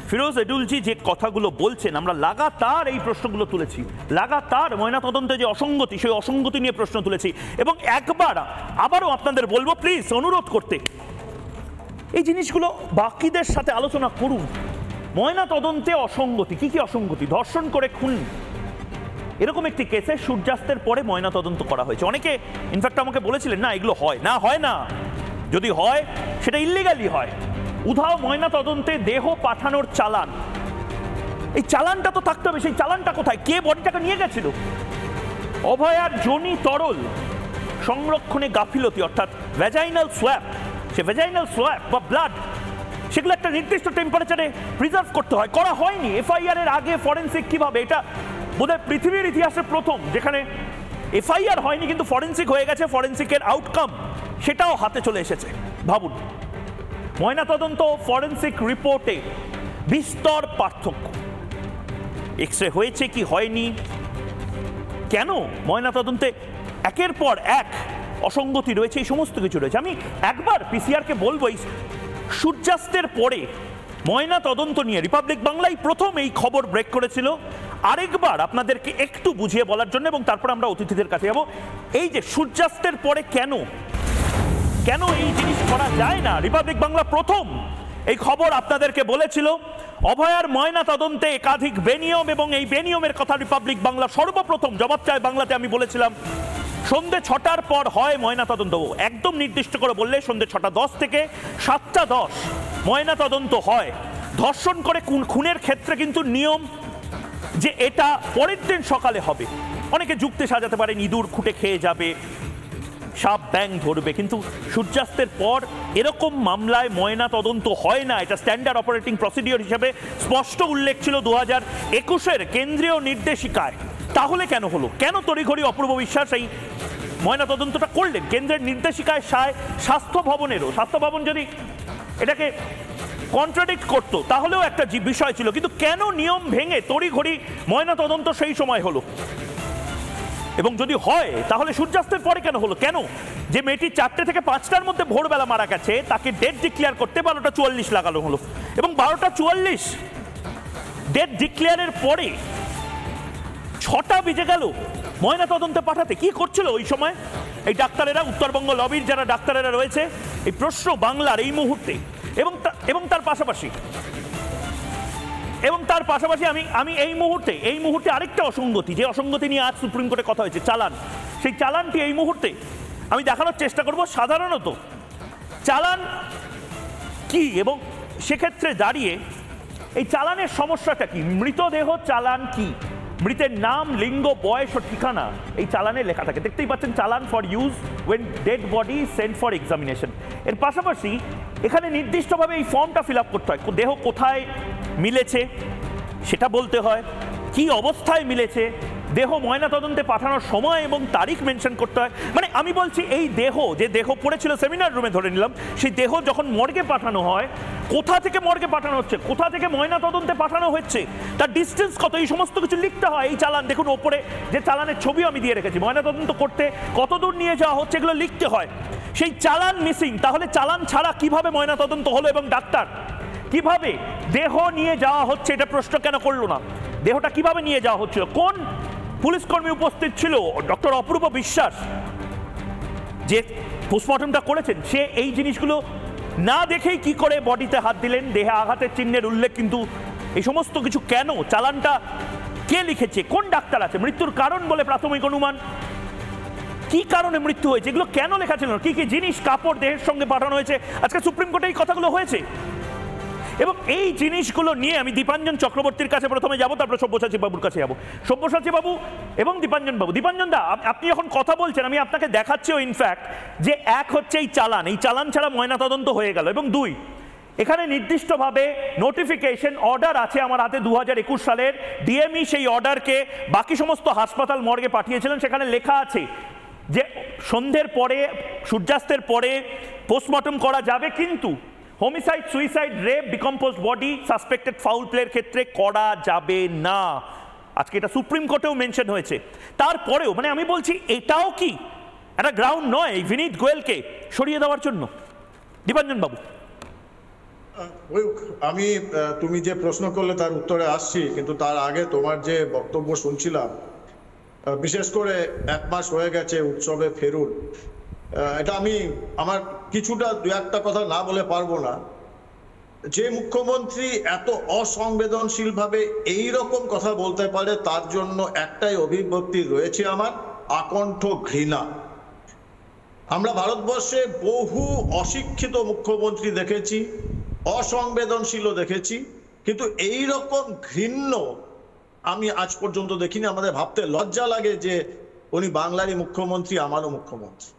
ফিরোজ এডুলজি যে কথাগুলো বলছেন, আমরা লাগাতার এই প্রশ্নগুলো তুলেছি, লাগাতার ময়নাতদন্তে যে অসঙ্গতি, সেই অসঙ্গতি নিয়ে প্রশ্ন তুলেছি। এবং আবারও আপনাদের বলবো, প্লিজ অনুরোধ করতে, এই জিনিসগুলো বাকিদের সাথে আলোচনা করুন। ময়নাতদন্তে অসঙ্গতি, কি কি অসঙ্গতি? ধর্ষণ করে খুন, এরকম একটি কেসে সূর্যাস্তের পরে ময়নাতদন্ত করা হয়েছে। অনেকে ইনফ্যাক্ট আমাকে বলেছিলেন না এগুলো হয় না, যদি হয় সেটা ইল্লিগালি হয়। উধাও ময়নাতদন্তে দেহ পাঠানোর চালান, এই চালানটা তো থাকতে হবে। সেই চালানটা কোথায়? কে বডিটাকে নিয়ে গেছিল? অভয়ার যোনি তরল সংরক্ষণে গাফিলতি, অর্থাৎ ভ্যাজাইনাল সোয়াব, সে ভ্যাজাইনাল সোয়াব বা ব্লাড, সেগুলো একটা নির্দিষ্ট টেম্পারেচারে প্রিজার্ভ করতে হয়, করা হয়নি। এফআইআর এর আগে ফরেন্সিক কিভাবে? এটা বোধহয় পৃথিবীর ইতিহাসে প্রথম যেখানে এফআইআর হয়নি কিন্তু ফরেন্সিক হয়ে গেছে, ফরেন্সিকের আউটকাম সেটাও হাতে চলে এসেছে। ভাবুন, ময়নাতদন্ত ফরেন্সিক রিপোর্টে বিস্তর পার্থক্য। এক্স রে হয়েছে কি হয়নি, কেন ময়নাতদন্তে একের পর এক অসঙ্গতি রয়েছে, এই সমস্ত কিছু রয়েছে। আমি একবার পিসিআরকে বলবো, এই সূর্যাস্তের পরে ময়নাতদন্ত নিয়ে রিপাবলিক বাংলায় প্রথম এই খবর ব্রেক করেছিল, আরেকবার আপনাদেরকে একটু বুঝিয়ে বলার জন্য, এবং তারপর আমরা অতিথিদের কাছে যাব। এই যে সূর্যাস্তের পরে কেন এই জিনিস করা যায় না, রিপাবলিক বাংলা প্রথম এই খবর আপনাদেরকে বলেছিল। অভয়ার ময়না তদন্তে একাধিক বেনিয়ম, এবং এই বেনিয়মের কথা রিপাবলিক বাংলা সর্বপ্রথম জবাব চায় বাংলাতে আমি বলেছিলাম সন্ধ্যে 6টার পর হয় ময়না তদন্ত। একদম নির্দিষ্ট করে বললে সন্ধ্যে 6:10 থেকে 7:10 ময়না তদন্ত হয়। ধর্ষণ করে খুনের ক্ষেত্রে কিন্তু নিয়ম যে এটা পরের দিন সকালে হবে। অনেকে যুক্তি সাজাতে পারেন ইঁদুর খুঁটে খেয়ে যাবে, সাপ ব্যাং ধরবে, কিন্তু সূর্যাস্তের পর এরকম মামলায় ময়না তদন্ত হয় না। এটা স্ট্যান্ডার্ড অপারেটিং প্রসিডিওর হিসেবে স্পষ্ট উল্লেখ ছিল 2021-এর কেন্দ্রীয় নির্দেশিকায়। তাহলে কেন হলো? কেন তড়িঘড়ি অপূর্ব বিশ্বাস এই ময়না তদন্তটা করলেন? কেন্দ্রের নির্দেশিকায় স্বাস্থ্য ভবন যদি এটাকে কন্ট্রাডিক্ট করতো তাহলেও একটা বিষয় ছিল, কিন্তু কেন নিয়ম ভেঙে তড়িঘড়ি ময়না তদন্ত সেই সময় হলো? এবং যদি হয় তাহলে সূর্যাস্তের পরে কেন হলো? কেন যে মেয়েটি 4টে থেকে 5টার মধ্যে ভোরবেলা মারা গেছে তাকে ডেট ডিক্লেয়ার করতে 12:44 লাগানো হলো, এবং 12:44 ডেট ডিক্লেয়ারের পরে 6টা বেজে গেল ময়না তদন্তে পাঠাতে। কি করছিল ওই সময় এই ডাক্তারেরা, উত্তরবঙ্গ লবির যারা ডাক্তারেরা রয়েছে? এই প্রশ্ন বাংলার এই মুহূর্তে। এবং তার পাশাপাশি আমি এই মুহূর্তে আরেকটা অসঙ্গতি, যে অসঙ্গতি নিয়ে আজ সুপ্রিম কোর্টে কথা হয়েছে, চালান। সেই চালানটি এই মুহূর্তে আমি দেখানোর চেষ্টা করব। সাধারণত চালান কি, এবং সেক্ষেত্রে দাঁড়িয়ে এই চালানের সমস্যাটা কি? মৃতদেহ চালান কি? মৃতের নাম, লিঙ্গ, বয়স ও ঠিকানা এই চালানে লেখা থাকে। দেখতেই পাচ্ছেন, চালান for use when dead body sent for examination. এর পাশাপাশি এখানে নির্দিষ্টভাবে এই ফর্মটা ফিল আপ করতে হয়। দেহ কোথায় মিলেছে সেটা বলতে হয়, কি অবস্থায় মিলেছে, দেহ ময়নাতদন্তে পাঠানোর সময় এবং তারিখ মেনশন করতে হয়। মানে আমি বলছি, এই যে দেহ পড়েছিল সেমিনার রুমে, ধরে নিলাম সেই দেহ যখন মর্গে পাঠানো হয়, কোথা থেকে মর্গে পাঠানো হচ্ছে, কোথা থেকে ময়নাতদন্তে পাঠানো হচ্ছে, তার ডিস্টেন্স কত, এই সমস্ত কিছু লিখতে হয়। এই চালান দেখুন, ওপরে যে চালানের ছবিও আমি দিয়ে রেখেছি, ময়নাতদন্ত করতে কত দূর নিয়ে যাওয়া হচ্ছে এগুলো লিখতে হয়। সেই চালান মিসিং। তাহলে চালান ছাড়া কিভাবে ময়নাতদন্ত হলো? এবং ডাক্তার কিভাবে দেহ নিয়ে যাওয়া হচ্ছে এটা প্রশ্ন কেন করলো না? দেহটা কিভাবে নিয়ে যাওয়া হচ্ছিল? কোন পুলিশ কর্মী উপস্থিত ছিল? ডক্টর অপূর্ব বিশ্বাস যে পোস্টমর্টমটা করেছেন, সে এই জিনিসগুলো না দেখেই কি করে বডিতে হাত দিলেন? দেহে আঘাতের চিহ্নের উল্লেখ, কিন্তু এই সমস্ত কিছু কেন? চালানটা কে লিখেছে? কোন ডাক্তার আছে? মৃত্যুর কারণ বলে প্রাথমিক অনুমান, কি কারণে মৃত্যু হয়েছে এগুলো কেন লেখা ছিল? কি কি জিনিস, কাপড় দেহের সঙ্গে পাঠানো হয়েছে? আজকে সুপ্রিম কোর্টে এই কথাগুলো হয়েছে। এবং এই জিনিসগুলো নিয়ে আমি দীপাঞ্জন চক্রবর্তীর কাছে প্রথমে যাব, তারপর সব্যসাচী বাবুর কাছে যাব। সব্যসাচী বাবু এবং দীপাঞ্জন বাবু। দীপাঞ্জন দা, আপনি যখন কথা বলছেন আমি আপনাকে দেখাচ্ছিও ইনফ্যাক্ট যে এক হচ্ছে এই চালান ছাড়া ময়নাতদন্ত হয়ে গেল, এবং 2 এখানে নির্দিষ্টভাবে নোটিফিকেশন অর্ডার আছে আমার হাতে 2021 সালের। ডিএমই সেই অর্ডারকে বাকি সমস্ত হাসপাতাল মর্গে পাঠিয়েছিলেন। সেখানে লেখা আছে যে সন্ধ্যের পরে, সূর্যাস্তের পরে পোস্টমর্টম করা যাবে, কিন্তু homicide, suicide, rape, decomposed body, suspected foul প্লের ক্ষেত্রে করা যাবে না। আজকে এটা সুপ্রিম কোর্টেও মেনশন হয়েছে। তারপরেও মানে আমি বলছি, এটাও কি একটা গ্রাউন্ড নয় এই বিনীত গোয়েলকে সরিয়ে দেওয়ার জন্য? দীপাঞ্জন বাবু। আমি তুমি যে প্রশ্ন করলে তার উত্তরে আসছি, কিন্তু তার আগে তোমার যে বক্তব্য শুনছিলাম, বিশেষ করে 1 মাস হয়ে গেছে উৎসবে ফেরুল, এটা আমার কিছুটা 2-1টা কথা না বলে পারবো না। যে মুখ্যমন্ত্রী এত অসংবেদনশীল ভাবে এই রকম কথা বলতে পারে তার জন্য একটাই অভিব্যক্তি রয়েছে আমার, আকণ্ঠ ঘৃণা। আমরা ভারতবর্ষে বহু অশিক্ষিত মুখ্যমন্ত্রী দেখেছি, অসংবেদনশীলও দেখেছি, কিন্তু এই রকম ঘৃণ্য আমি আজ পর্যন্ত দেখিনি। আমাদের ভাবতে লজ্জা লাগে যে উনি বাংলারই মুখ্যমন্ত্রী, আমারও মুখ্যমন্ত্রী।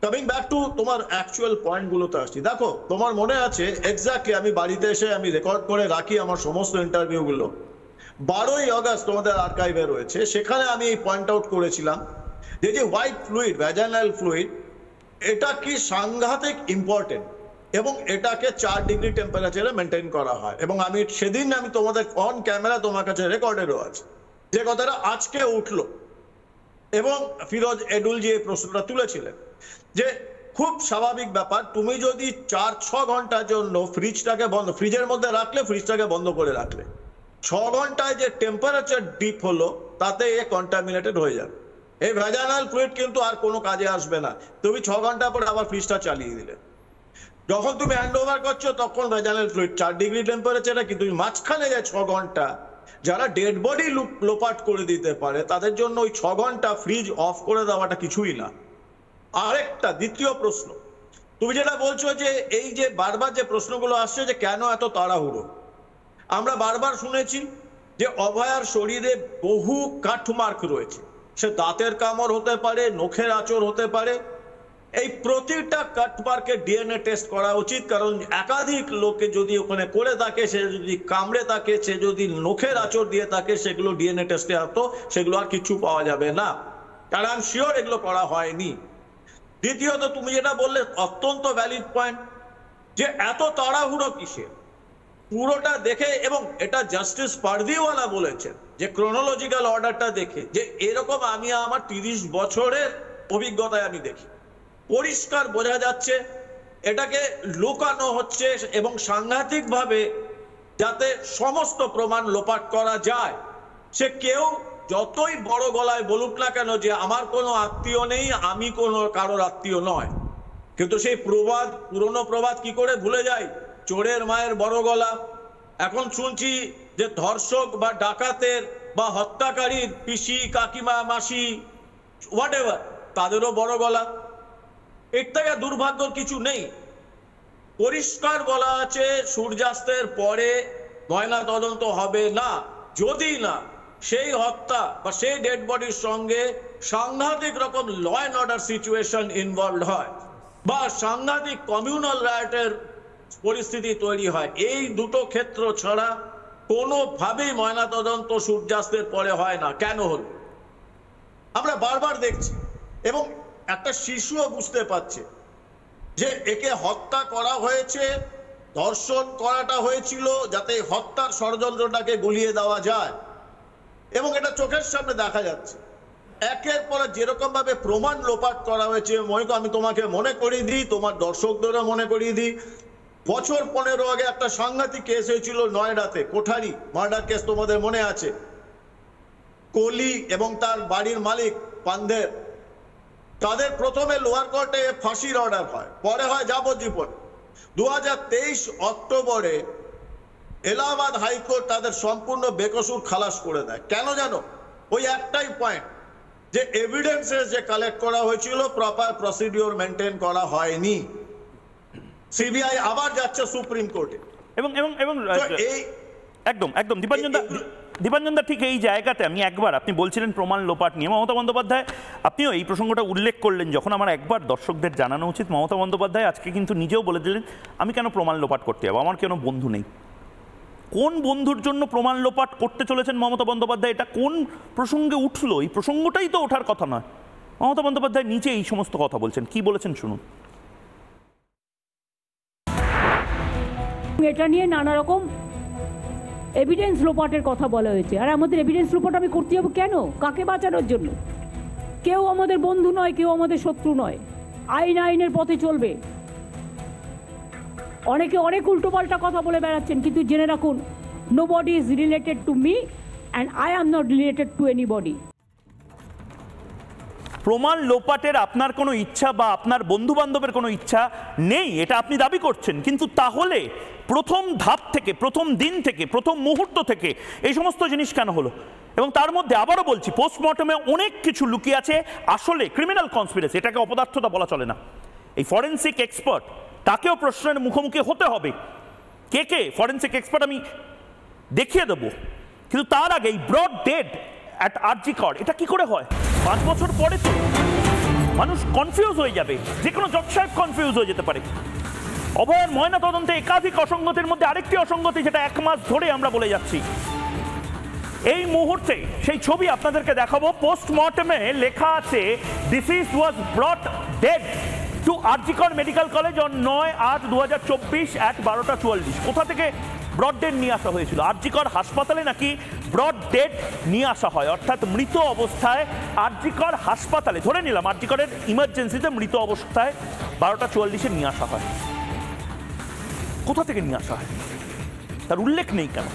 কামিং ব্যাক টু তোমার অ্যাকচুয়াল পয়েন্টগুলোতে আসছি। দেখো, তোমার মনে আছে এক্স্যাক্টলি আমি বাড়িতে এসে আমি রেকর্ড করে রাখি আমার সমস্ত ইন্টারভিউগুলো। 12ই আগস্ট তোমাদের আর্কাইভে রয়েছে, সেখানে আমি এই পয়েন্ট আউট করেছিলাম যে হোয়াইট ফ্লুইড, ভ্যাজাইনাল ফ্লুইড, এটা কি সাংঘাতিক ইম্পর্টেন্ট এবং এটাকে 4 ডিগ্রি টেম্পারেচারে মেনটেন করা হয়। এবং আমি সেদিন আমি তোমাদের অন ক্যামেরা তোমার কাছে রেকর্ডেরও আছে যে কথাটা আজকে উঠলো এবং ফিরোজ এডুলজি এই প্রশ্নটা তুলেছিলেন যে খুব স্বাভাবিক ব্যাপার, তুমি যদি 4-6 ঘন্টার জন্য ফ্রিজটাকে বন্ধ, ফ্রিজের মধ্যে রাখলে, ফ্রিজটাকে বন্ধ করে রাখলে 6 ঘন্টায় যে টেম্পারেচার ডিপ হলো তাতে এ কন্টামিনেটেড হয়ে যাবে। এই ভ্যাজাইনাল ফ্লুইড কিন্তু আর কোনো কাজে আসবে না। তুমি 6 ঘন্টা পরে আবার ফ্রিজটা চালিয়ে দিলে, যখন তুমি হ্যান্ড ওভার করছো তখন ভ্যাজাইনাল ফ্লুইড 4 ডিগ্রি টেম্পারেচারে, কিন্তু মাঝখানে যে 6 ঘন্টা যারা ডেড বডি লোপাট করে দিতে পারে তাদের জন্য ওই 6 ঘন্টা ফ্রিজ অফ করে দেওয়াটা কিছুই না। আরেকটা দ্বিতীয় প্রশ্ন, তুমি যেটা বলছো যে এই যে বারবার যে প্রশ্নগুলো আসছে যে কেন এত তাড়াহুড়ো, আমরা বারবার শুনেছি যে অভয়ার শরীরে বহু কাটমার্ক রয়েছে, সে দাঁতের কামড় হতে পারে, নখের আঁচড় হতে পারে। এই প্রতিটা কাটমার্কের ডিএনএ টেস্ট করা উচিত, কারণ একাধিক লোকে যদি ওখানে করে থাকে, সে যদি কামড়ে থাকে, সে যদি নখের আঁচড় দিয়ে থাকে, সেগুলো ডিএনএ টেস্টে আসতো, সেগুলো আর কিছু পাওয়া যাবে না, কারণ আই এম শিওর এগুলো করা হয়নি। দ্বিতীয়ত, তুমি যেটা বললে অত্যন্ত ভ্যালিড পয়েন্ট যে এত তাড়াহুড়ো কিসের, পুরোটা দেখে, এবং এটা জাস্টিস পারদিওয়ালা বলেছেন যে ক্রোনোলজিক্যাল অর্ডারটা দেখে যে এরকম আমি আমার 30 বছরের অভিজ্ঞতায় আমি দেখি, পরিষ্কার বোঝা যাচ্ছে এটাকে লুকানো হচ্ছে এবং সাংঘাতিকভাবে যাতে সমস্ত প্রমাণ লোপাট করা যায়। সে কেউ যতই বড় গলায় বলুক না কেন যে আমার কোনো আত্মীয় নেই, আমি কোনো কারোর আত্মীয় নয়, কিন্তু সেই প্রবাদ, পুরনো প্রবাদ কি করে ভুলে যায়, চোরের মায়ের বড় গলা। এখন শুনছি যে ধর্ষক বা ডাকাতের বা হত্যাকারীর পিসি, কাকিমা, মাসি, হোয়াট এভার, তাদেরও বড় গলা। এর থেকে দুর্ভাগ্যর কিছু নেই। পরিষ্কার বলা আছে সূর্যাস্তের পরে ময়না তদন্ত হবে না যদি না সেই হত্যা বা সেই ডেড বডির সঙ্গে সাংঘাতিক রকম law and order situation involved হয় বা সাংঘাতিক কমিউনাল রাইটের পরিস্থিতি তৈরি হয়। এই দুটো ক্ষেত্র ছাড়া কোনোভাবেই ময়নাতদন্ত সূর্যাস্তের পরে হয় না। কেন হলো আমরা বারবার দেখছি, এবং একটা শিশুও বুঝতে পারছে যে একে হত্যা করা হয়েছে, ধর্ষণ করাটা হয়েছিল যাতে হত্যার ষড়যন্ত্রটাকে গুলিয়ে দেওয়া যায়, এবং এটা চোখের সামনে দেখা যাচ্ছে। একের পর যেরকম ভাবে প্রমাণ লোপাট করা হয়েছে, আমি তোমাকে মনে করিয়ে দিই, তোমার দর্শকদেরও মনে করিয়ে দিই, বছর 15 আগে একটা সাংঘাতিক কেস হয়েছিল নয়ডাতে, কোঠারি মার্ডার কেস, তোমাদের মনে আছে। কোহলি এবং তার বাড়ির মালিক পান্ধের, তাদের প্রথমে লোয়ার কোর্টে ফাঁসির অর্ডার হয়, পরে হয় যাবজ্জীবন। 2023 অক্টোবরে এলাহাবাদ হাইকোর্ট তাদের সম্পূর্ণ বেকসুর খালাস করে দেয়। কেন জানো? ওই একটাই পয়েন্ট যে এভিডেন্সেস যে কালেক্ট করা হয়েছিল প্রপার প্রসিডিওর মেনটেন করা হয়নি। সিবিআই আবার যাচ্ছে সুপ্রিম কোর্টে, এবং একদম একদম দীপাঞ্জন দা ঠিক এই জায়গাতে আমি একবার, আপনি বলছিলেন প্রমাণ লোপাট নিয়ে, মমতা বন্দ্যোপাধ্যায় আপনিও এই প্রসঙ্গটা উল্লেখ করলেন, যখন আমার একবার দর্শকদের জানানো উচিত, মমতা বন্দ্যোপাধ্যায় আজকে কিন্তু নিজেও বলে দিলেন আমি কেন প্রমাণ লোপাট করতে যাবো, আমার কেন বন্ধু নেই। কোন বন্ধুর জন্য প্রমাণ লোপাট করতে চলেছেন মমতা বন্দ্যোপাধ্যায়? এটা কোন প্রসঙ্গে উঠলো? এই প্রসঙ্গটাই তো ওঠার কথা নয়। মমতা বন্দ্যোপাধ্যায় নিচে এই সমস্ত কথা বলছেন, কি বলেছেন শুনুন। এটা নিয়ে নানা রকম এভিডেন্স লোপাটের কথা বলা হয়েছে, আর আমাদের এভিডেন্স লোপাট আমি করতে যাবো কেন? কাকে বাঁচানোর জন্য? কেউ আমাদের বন্ধু নয়, কেউ আমাদের শত্রু নয়। আইন আইনের পথে চলবে। অনেকে অনেক উল্টোপাল্টা কথা বলে বেড়াচ্ছেন, কিন্তু জেনে রাখুন nobody is related to me and I am not related to anybody. প্রমাণ লোপাটের আপনার কোনো ইচ্ছা বা আপনার বন্ধু বান্ধবের কোনো ইচ্ছা নেই, এটা আপনি দাবি করছেন, কিন্তু তাহলে প্রথম ধাপ থেকে, প্রথম দিন থেকে, প্রথম মুহূর্ত থেকে এই সমস্ত জিনিস কেন হলো? এবং তার মধ্যে আবারও বলছি, পোস্টমর্টমে অনেক কিছু লুকিয়ে আছে, আসলে ক্রিমিনাল কনস্পিরেসি, এটাকে অপদার্থতা বলা চলে না। এই ফরেন্সিক এক্সপার্ট, তাকেও প্রশ্নের মুখোমুখি হতে হবে। কে ফরেন্সিক এক্সপার্ট আমি দেখিয়ে দেবো, কিন্তু তার আগে এই ব্রড ডেড অ্যাট আরজি কর, এটা কি করে হয়? 5 বছর পরে তো মানুষ কনফিউজ হয়ে যাবে, যে কোনো জজ সাহেব কনফিউজ হয়ে যেতে পারে। অভয়ের ময়না তদন্তে একাধিক অসঙ্গতির মধ্যে আরেকটি অসঙ্গতি, যেটা 1 মাস ধরে আমরা বলে যাচ্ছি। এই মুহূর্তে সেই ছবি আপনাদেরকে দেখাবো। পোস্টমর্টমে লেখা আছে ডিসিজড ওয়াজ ব্রট ডেড টু আরজি কর মেডিকেল কলেজ অন 9/8/2024 at 12:44। কোথা থেকে ব্রড ডেড নিয়ে আসা হয়েছিল? আরজি কর হাসপাতালে নাকি ব্রড ডেড নিয়ে আসা হয়, অর্থাৎ মৃত অবস্থায় আরজি কর হাসপাতালে, ধরে নিলাম আরজি করের ইমার্জেন্সিতে মৃত অবস্থায় 12:44-এ নিয়ে আসা হয়। কোথা থেকে নিয়ে আসা হয় তার উল্লেখ নেই কেন?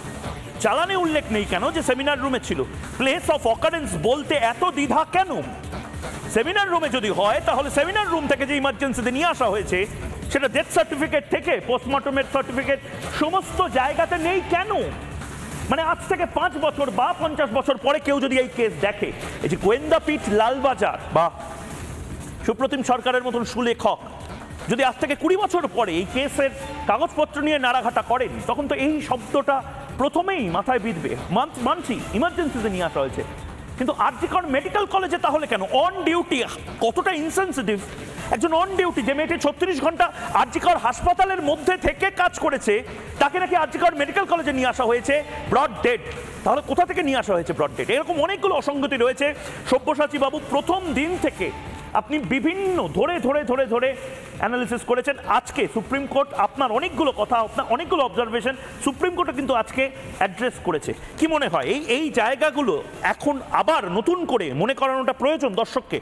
চালানে উল্লেখ নেই কেন যে সেমিনার রুমে ছিল? প্লেস অফ অকারেন্স বলতে এত দ্বিধা কেন? সেমিনার রুমে যদি হয়, তাহলে সেমিনার রুম থেকে যে ইমার্জেন্সিতে নিয়ে আসা হয়েছে সেটা ডেথ সার্টিফিকেট থেকে পোস্টমর্টমের সার্টিফিকেট সমস্ত জায়গাতে নেই কেন? মানে আজ থেকে 5 বছর বা 50 বছর পরে কেউ যদি এই কেস দেখে, এই যে গোয়েন্দাপীঠ লালবাজার বা সুপ্রতিম সরকারের মতন সুলেখক যদি আজ থেকে 20 বছর পরে এই কেসের কাগজপত্র নিয়ে নাড়াঘাটা করেন, তখন তো এই শব্দটা প্রথমেই মাথায় বিঁধবে। মানছি ইমার্জেন্সিতে নিয়ে আসা হয়েছে, কিন্তু আরজি কর মেডিকেল কলেজে তাহলে কেন? অন ডিউটি, কতটা ইনসেনসিটিভ একজন অন ডিউটি, যে মেয়েটি 36 ঘন্টা আরজি কর হাসপাতালের মধ্যে থেকে কাজ করেছে, তাকে নাকি আরজি কর মেডিকেল কলেজে নিয়ে আসা হয়েছে ব্রড ডেড। তাহলে কোথা থেকে নিয়ে আসা হয়েছে ব্রড ডেড? এরকম অনেকগুলো অসঙ্গতি রয়েছে। সব্যসাচী বাবু প্রথম দিন থেকে আপনি বিভিন্ন ধরে ধরে ধরে ধরে অ্যানালিসিস করেছেন। আজকে সুপ্রিম কোর্ট আপনার অনেকগুলো কথা, আপনার অনেকগুলো অবজারভেশন সুপ্রিম কোর্টও কিন্তু আজকে অ্যাড্রেস করেছে। কি মনে হয় এই জায়গাগুলো এখন আবার নতুন করে মনে করানোটা প্রয়োজন দর্শককে?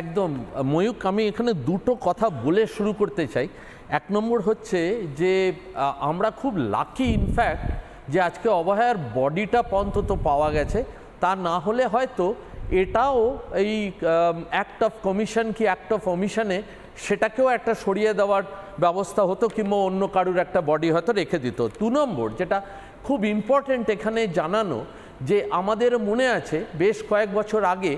একদম ময়ূক, আমি এখানে দুটো কথা বলে শুরু করতে চাই। 1 নম্বর হচ্ছে যে আমরা খুব লাকি ইনফ্যাক্ট যে আজকে অভয়ার বডিটা অন্তত পাওয়া গেছে। তা না হলে হয়তো এটাও এই অ্যাক্ট অফ কমিশন কি অ্যাক্ট অফ অমিশনে সেটাকেও একটা সরিয়ে দেওয়ার ব্যবস্থা হতো, কিংবা অন্য কারুর একটা বডি হয়তো রেখে দিত। 2 নম্বর যেটা খুব ইম্পর্ট্যান্ট এখানে জানানো, যে আমাদের মনে আছে বেশ কয়েক বছর আগে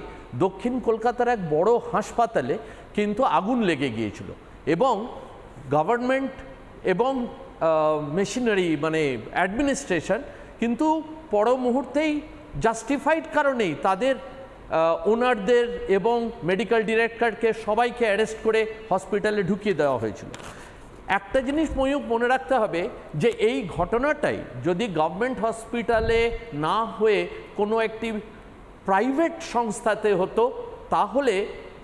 দক্ষিণ কলকাতার এক বড় হাসপাতালে কিন্তু আগুন লেগে গিয়েছিল, এবং গভর্নমেন্ট এবং মেশিনারি মানে অ্যাডমিনিস্ট্রেশন কিন্তু পর মুহূর্তেই জাস্টিফাইড কারণেই তাদের ওনারদের এবং মেডিকেল ডিরেক্টরকে সবাইকে অ্যারেস্ট করে হসপিটালে ঢুকিয়ে দেওয়া হয়েছিল। একটা জিনিস ময়ূক মনে রাখতে হবে, যে এই ঘটনাটাই যদি গভর্নমেন্ট হসপিটালে না হয়ে কোনো একটি প্রাইভেট সংস্থাতে হতো, তাহলে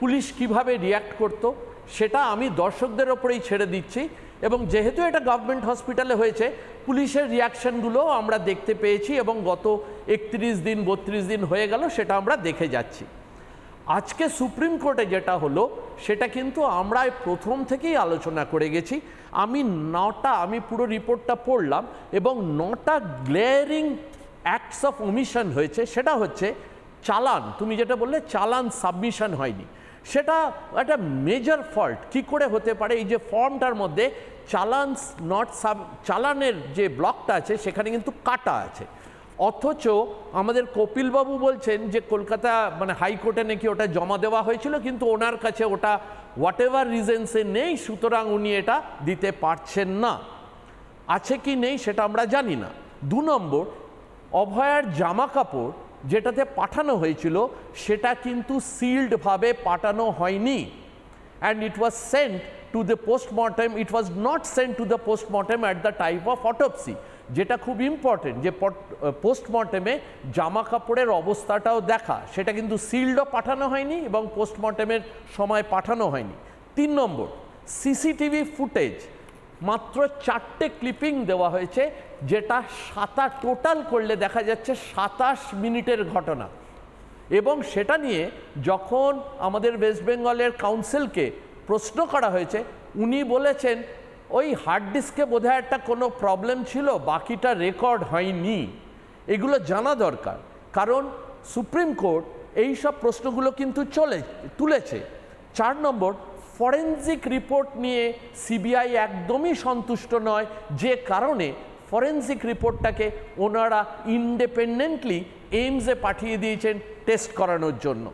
পুলিশ কিভাবে রিয়্যাক্ট করতো সেটা আমি দর্শকদের ওপরেই ছেড়ে দিচ্ছি। এবং যেহেতু এটা গভর্নমেন্ট হসপিটালে হয়েছে, পুলিশের রিয়াকশনগুলো আমরা দেখতে পেয়েছি, এবং গত 31 দিন 32 দিন হয়ে গেল সেটা আমরা দেখে যাচ্ছি। আজকে সুপ্রিম কোর্টে যেটা হলো সেটা কিন্তু আমরা প্রথম থেকেই আলোচনা করে গেছি। আমি পুরো রিপোর্টটা পড়লাম, এবং 9টা গ্লেয়ারিং অ্যাক্টস অফ ওমিশন হয়েছে। সেটা হচ্ছে চালান, তুমি যেটা বললে চালান সাবমিশন হয়নি, সেটা একটা মেজর ফল্ট। কি করে হতে পারে? এই যে ফর্মটার মধ্যে চালানের যে ব্লকটা আছে সেখানে কিন্তু কাটা আছে, অথচ আমাদের কপিলবাবু বলছেন যে কলকাতা মানে হাইকোর্টে নাকি ওটা জমা দেওয়া হয়েছিল, কিন্তু ওনার কাছে ওটা হোয়াট এভার রিজনসে নেই, সুতরাং উনি এটা দিতে পারছেন না। আছে কি নেই সেটা আমরা জানি না। 2 নম্বর, অভয়ার জামা কাপড় যেটাতে পাঠানো হয়েছিল সেটা কিন্তু সিল্ডভাবে পাঠানো হয়নি, and it was sent to the postmortem. It was not sent to the postmortem at the type of autopsy, যেটা খুব ইম্পর্টেন্ট, যে পোস্টমর্টমে জামা কাপড়ের অবস্থাটাও দেখা, সেটা কিন্তু সিল্ডও পাঠানো হয়নি এবং পোস্টমর্টমের সময় পাঠানো হয়নি। 3 নম্বর, সিসিটিভি ফুটেজ মাত্র 4টে ক্লিপিং দেওয়া হয়েছে, যেটা টোটাল করলে দেখা যাচ্ছে 27 মিনিটের ঘটনা। এবং সেটা নিয়ে যখন আমাদের ওয়েস্ট বেঙ্গলের কাউন্সিলকে প্রশ্ন করা হয়েছে, উনি বলেছেন ওই হার্ড ডিস্কে বোধহয় একটা কোনো প্রবলেম ছিল, বাকিটা রেকর্ড হয়নি। এগুলো জানা দরকার, কারণ সুপ্রিম কোর্ট এই সব প্রশ্নগুলো কিন্তু তুলেছে। 4 নম্বর, ফরেনজিক রিপোর্ট নিয়ে সিবিআই একদমই সন্তুষ্ট নয়, যে কারণে ফরেনজিক রিপোর্টটাকে ওনারা ইন্ডিপেন্ডেন্টলি এইমসে পাঠিয়ে দিয়েছেন টেস্ট করানোর জন্য।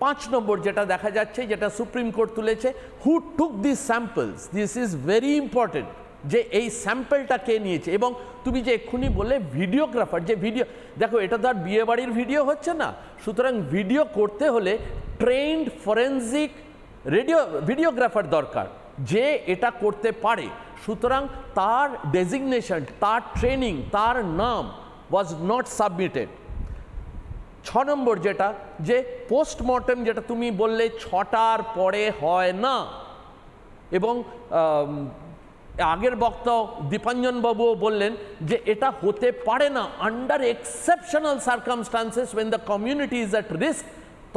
5 নম্বর যেটা দেখা যাচ্ছে, যেটা সুপ্রিম কোর্ট তুলেছে, who took this samples, this is very important, যে এই স্যাম্পলটা কে নিয়েছে। এবং তুমি যে এক্ষুনি বললে ভিডিওগ্রাফার, যে ভিডিও, দেখো এটা তো আর বিয়ে বাড়ির ভিডিও হচ্ছে না, সুতরাং ভিডিও করতে হলে ট্রেন্ড ফরেনজিক ভিডিওগ্রাফার দরকার, যে এটা করতে পারে। সুতরাং তার ডেজিগনেশন, তার ট্রেনিং, তার নাম ওয়াজ নট সাবমিটেড। 6 নম্বর যেটা, যে পোস্টমর্টেম, যেটা তুমি বললে 6টার পরে হয় না, এবং আগের বক্তা দীপাঞ্জন বাবুও বললেন যে এটা হতে পারে না, under exceptional circumstances when the community is at risk,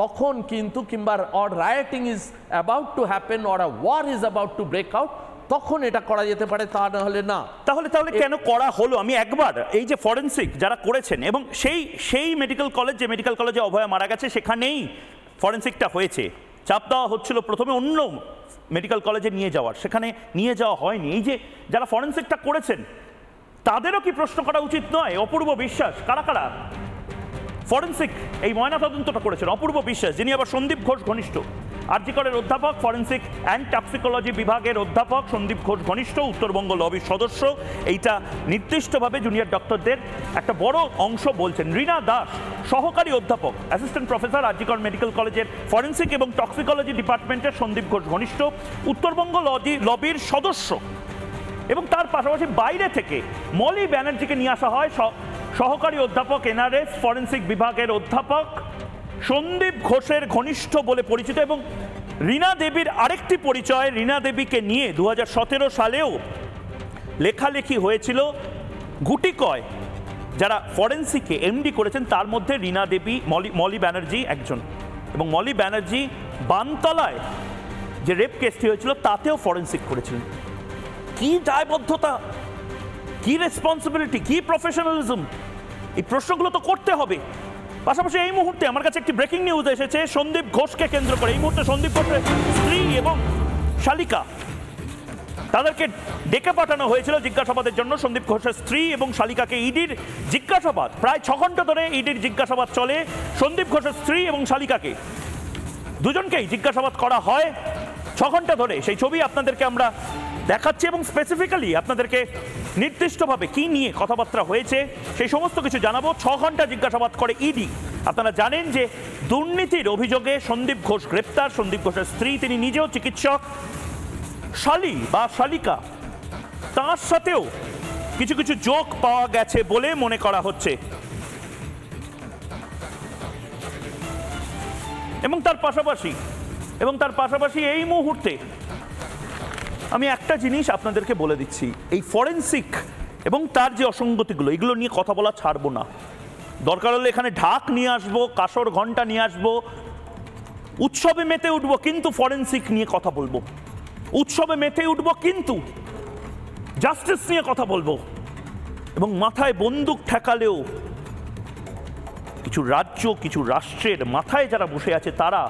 তখন কিন্তু, কিংবা or rioting is about to happen or a war is about to break out, তখন এটা করা যেতে পারে, তা না হলে না। তাহলে কেন করা হলো? আমি একবার এই যে ফরেনসিক যারা করেছেন, এবং সেই মেডিকেল কলেজ, যে মেডিকেল কলেজে অভয়া মারা গেছে, সেখানেই ফরেনসিকটা হয়েছে, চাপ দেওয়া হচ্ছিল প্রথমে অন্য মেডিকেল কলেজে নিয়ে যাওয়ার, সেখানে নিয়ে যাওয়া হয়নি। এই যে যারা ফরেনসিকটা করেছেন তাদেরও কি প্রশ্ন করা উচিত নয়? অপূর্ব বিশ্বাস, কারা কারা ফরেনসিক এই ময়নাতদন্তটা করেছেন? অপূর্ব বিশ্বাস, যিনি আবার সন্দীপ ঘোষ ঘনিষ্ঠ, আরজি করের অধ্যাপক, ফরেনসিক অ্যান্ড টক্সিকোলজি বিভাগের অধ্যাপক সন্দীপ ঘোষ ঘনিষ্ঠ, উত্তরবঙ্গ লবির সদস্য। এইটা নির্দিষ্টভাবে জুনিয়র ডক্টরদের একটা বড় অংশ বলছেন। রীনা দাস, সহকারী অধ্যাপক, অ্যাসিস্ট্যান্ট প্রফেসর, আরজি কর মেডিকেল কলেজের ফরেনসিক এবং টক্সিকোলজি ডিপার্টমেন্টের সন্দীপ ঘোষ ঘনিষ্ঠ, উত্তরবঙ্গ লবির সদস্য। এবং তার পাশাপাশি বাইরে থেকে মলি ব্যানার্জিকে নিয়ে আসা হয়, সহকারী অধ্যাপক, এনআরএস ফরেনসিক বিভাগের অধ্যাপক, সন্দীপ ঘোষের ঘনিষ্ঠ বলে পরিচিত। এবং রীনা দেবীর আরেকটি পরিচয়, রীনা দেবীকে নিয়ে 2017 সালেও লেখালেখি হয়েছিল। গুটিকয় যারা ফরেনসিকে এমডি করেছেন তার মধ্যে রীনা দেবী, মলি ব্যানার্জি একজন। এবং মলি ব্যানার্জি বানতলায় যে রেপ কেসটি হয়েছিল তাতেও ফরেনসিক করেছিলেন। কি দায়বদ্ধতা, কি রেসপন্সিবিলিটি, কি প্রফেশনালিজম, এই প্রশ্নগুলো তো করতে হবে। পাশাপাশি এই মুহূর্তে আমার কাছে একটি ব্রেকিং নিউজ এসেছে সন্দীপ ঘোষকে কেন্দ্র করে। এই মুহূর্তে সন্দীপ ঘোষের স্ত্রী এবং শালিকা, তাদেরকে ডেকে পাঠানো হয়েছিল জিজ্ঞাসাবাদের জন্য। সন্দীপ ঘোষের স্ত্রী এবং শালিকাকে ইডির জিজ্ঞাসাবাদ, প্রায় 6 ঘন্টা ধরে ইডির জিজ্ঞাসাবাদ চলে। সন্দীপ ঘোষের স্ত্রী এবং শালিকাকে দুজনকেই জিজ্ঞাসাবাদ করা হয় 6 ঘন্টা ধরে। সেই ছবি আপনাদেরকে আমরা দেখাচ্ছি এবং স্পেসিফিক্যালি আপনাদেরকে নির্দিষ্টভাবে কি নিয়ে কথাবার্তা হয়েছে সেই সমস্ত কিছু জানাবো। 6 ঘন্টা জিজ্ঞাসাবাদ করে ইডি। আপনারা জানেন যে দুর্নীতির অভিযোগে সন্দীপ ঘোষ গ্রেপ্তার। সন্দীপ ঘোষের স্ত্রী, তিনি নিজেও চিকিৎসক। শালি বা শালিকা, তার সাথেও কিছু কিছু যোগ পাওয়া গেছে বলে মনে করা হচ্ছে। এবং তার পাশাপাশি এই মুহূর্তে আমি একটা জিনিস আপনাদেরকে বলে দিচ্ছি, এই ফরেনসিক এবং তার যে অসঙ্গতিগুলো, এগুলো নিয়ে কথা বলা ছাড়বো না। দরকার হলে এখানে ঢাক নিয়ে আসবো, কাসর ঘন্টা নিয়ে আসবো, উৎসবে মেতে উঠবো, কিন্তু ফরেনসিক নিয়ে কথা বলবো। উৎসবে মেতে উঠবো, কিন্তু জাস্টিস নিয়ে কথা বলবো। এবং মাথায় বন্দুক ঠেকালেও কিছু রাজ্য, কিছু রাষ্ট্রের মাথায় যারা বসে আছে তারা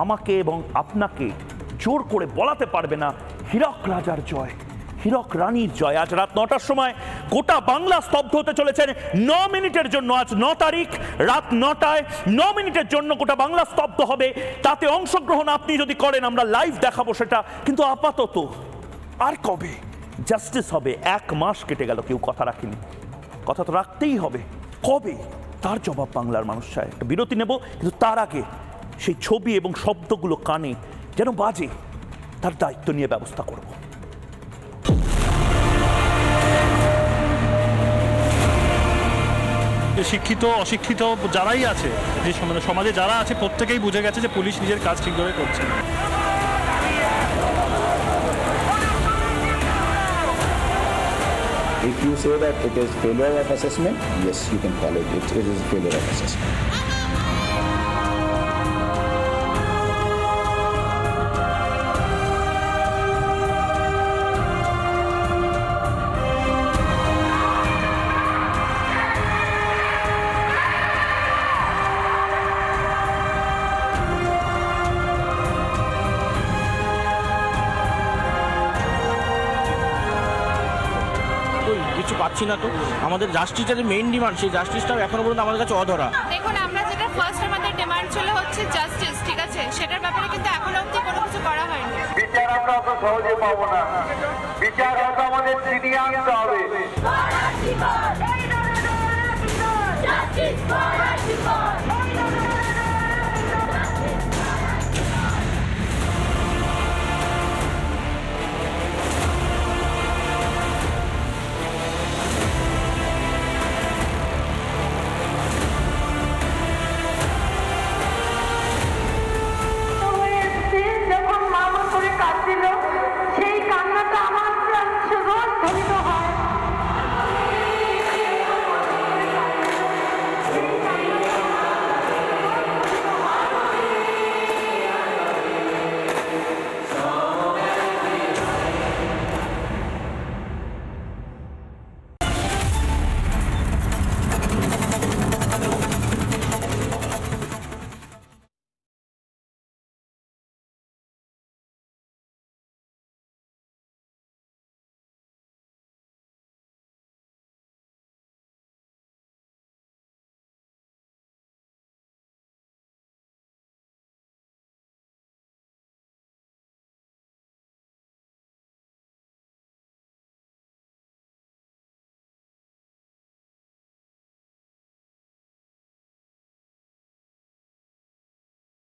আমাকে এবং আপনাকে জোর করে বলাতে পারবে না হীরক রাজার জয়, হীরক রানীর জয়। আজ রাত 9টার সময় গোটা বাংলা স্তব্ধ হতে চলেছেন 9 মিনিটের জন্য। আজ 9 তারিখ রাত 9টায় 9 মিনিটের জন্য গোটা বাংলা স্তব্ধ হবে। তাতে অংশগ্রহণ আপনি যদি করেন আমরা লাইভ দেখাবো সেটা। কিন্তু আপাতত আর কবে জাস্টিস হবে? 1 মাস কেটে গেল, কেউ কথা রাখেনি। কথা তো রাখতেই হবে। কবে তার জবাব বাংলার মানুষ চায়। একটা বিরতি নেব, কিন্তু তার আগে সেই ছবি এবং শব্দগুলো কানে যেন বাজে, তার দায়িত্ব নিয়ে ব্যবস্থা করব। শিক্ষিত অশিক্ষিত যারাই আছে, যে সমাজে যারা আছে, প্রত্যেকেই বুঝে গেছে যে পুলিশ নিজের কাজ ঠিকভাবে করছে না। If you say that it is failure of assessment, yes, you can call it. It is failure of assessment. পাচ্ছি না তো। আমাদের জাস্টিসের মেইন ডিমান্ড, সেই জাস্টিসটাও এখনো পর্যন্ত আমাদের কাছে অধরা। দেখুন, আমরা যেটা ফার্স্ট আমাদের ডিমান্ড ছিল হচ্ছে জাস্টিস, ঠিক আছে, সেটার ব্যাপারে কিন্তু এখনো অবধি কোনো কিছু করা হয়নি। বিচার আমরা অত সহজে পাবো না, বিচার হয়তো আমাদের ছিনিয়ে আনতে হবে।